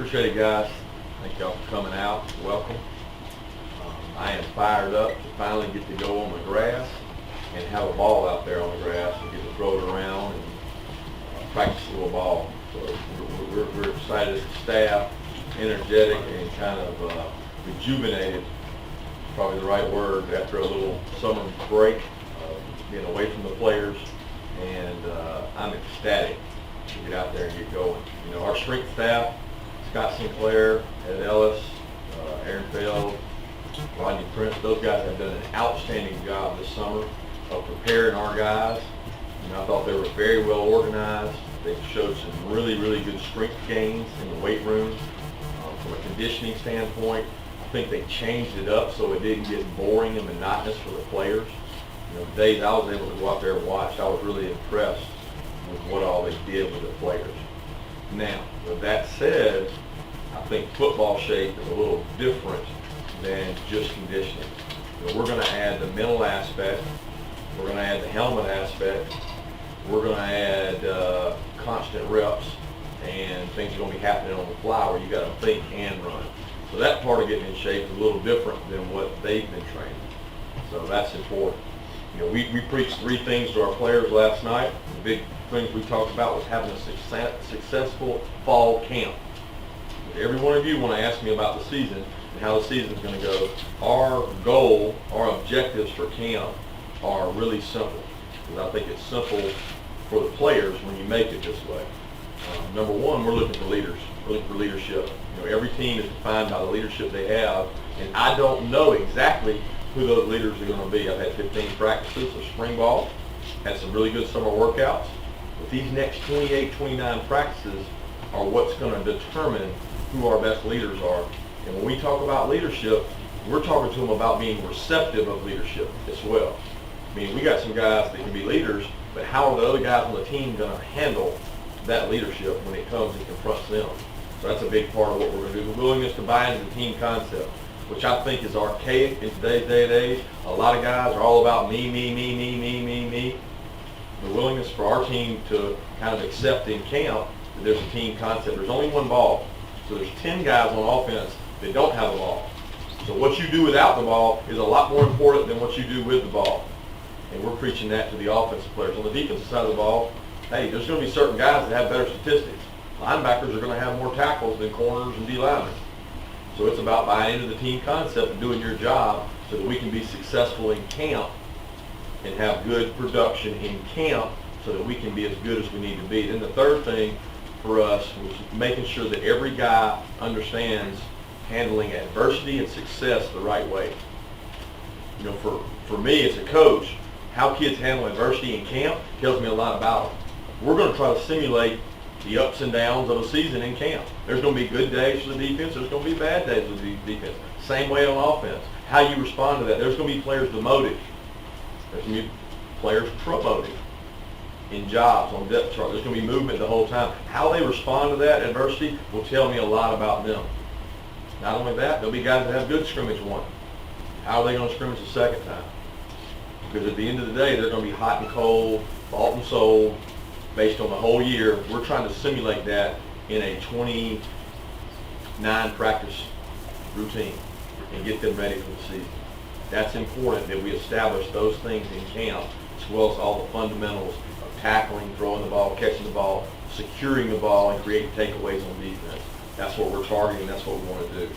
Appreciate it, guys. Thank y'all for coming out. Welcome. I am fired up to finally get to go on the grass and have a ball out there on the grass and get to throw it around and practice a little ball. So we're excited as a staff, energetic and kind of rejuvenated, probably the right word, after a little summer break, being away from the players, and I'm ecstatic to get out there and get going. You know, our strength staff, Scott Sinclair, Ed Ellis, Aaron Feld, Rodney Prince, those guys have done an outstanding job this summer of preparing our guys. And I thought they were very well organized. They showed some really, really good strength gains in the weight room. From a conditioning standpoint, I think they changed it up so it didn't get boring and monotonous for the players. You know, the days I was able to go out there and watch, I was really impressed with what all they did with the players. Now, with that said, I think football shape is a little different than just conditioning. You know, we're going to add the mental aspect, we're going to add the helmet aspect, we're going to add constant reps, and things are going to be happening on the fly where you got to think and run. So that part of getting in shape is a little different than what they've been training. So that's important. You know, we preached three things to our players last night. The big things we talked about was having a successful fall camp. Every one of you want to ask me about the season and how the season's going to go. Our goal, our objectives for camp are really simple. Because I think it's simple for the players when you make it this way. Number one, we're looking for leaders. We're looking for leadership. You know, every team is defined by the leadership they have, and I don't know exactly who those leaders are going to be. I've had 15 practices of spring ball, had some really good summer workouts, but these next 28, 29 practices are what's going to determine who our best leaders are. And when we talk about leadership, we're talking to them about being receptive of leadership as well. I mean, we got some guys that can be leaders, but how are the other guys on the team going to handle that leadership when it comes and confronts them? So that's a big part of what we're going to do. The willingness to buy into the team concept, which I think is archaic in today's day and age. A lot of guys are all about me. The willingness for our team to kind of accept in camp that there's a team concept. There's only one ball. So there's 10 guys on offense that don't have a ball. So what you do without the ball is a lot more important than what you do with the ball. And we're preaching that to the offensive players. On the defensive side of the ball, hey, there's going to be certain guys that have better statistics. Linebackers are going to have more tackles than corners and D linemen. So it's about buying into the team concept and doing your job so that we can be successful in camp and have good production in camp so that we can be as good as we need to be. Then the third thing for us was making sure that every guy understands handling adversity and success the right way. You know, for me as a coach, how kids handle adversity in camp tells me a lot about them. We're going to try to simulate the ups and downs of a season in camp. There's going to be good days for the defense. There's going to be bad days for the defense. Same way on offense. How you respond to that. There's going to be players demoted. There's going to be players promoted in jobs on depth chart. There's going to be movement the whole time. How they respond to that adversity will tell me a lot about them. Not only that, there'll be guys that have good scrimmage one. How are they going to scrimmage the second time? Because at the end of the day, they're going to be hot and cold, bought and sold, based on the whole year. We're trying to simulate that in a 29 practice routine and get them ready for the season. That's important that we establish those things in camp, as well as all the fundamentals of tackling, throwing the ball, catching the ball, securing the ball, and creating takeaways on defense. That's what we're targeting. That's what we want to do. So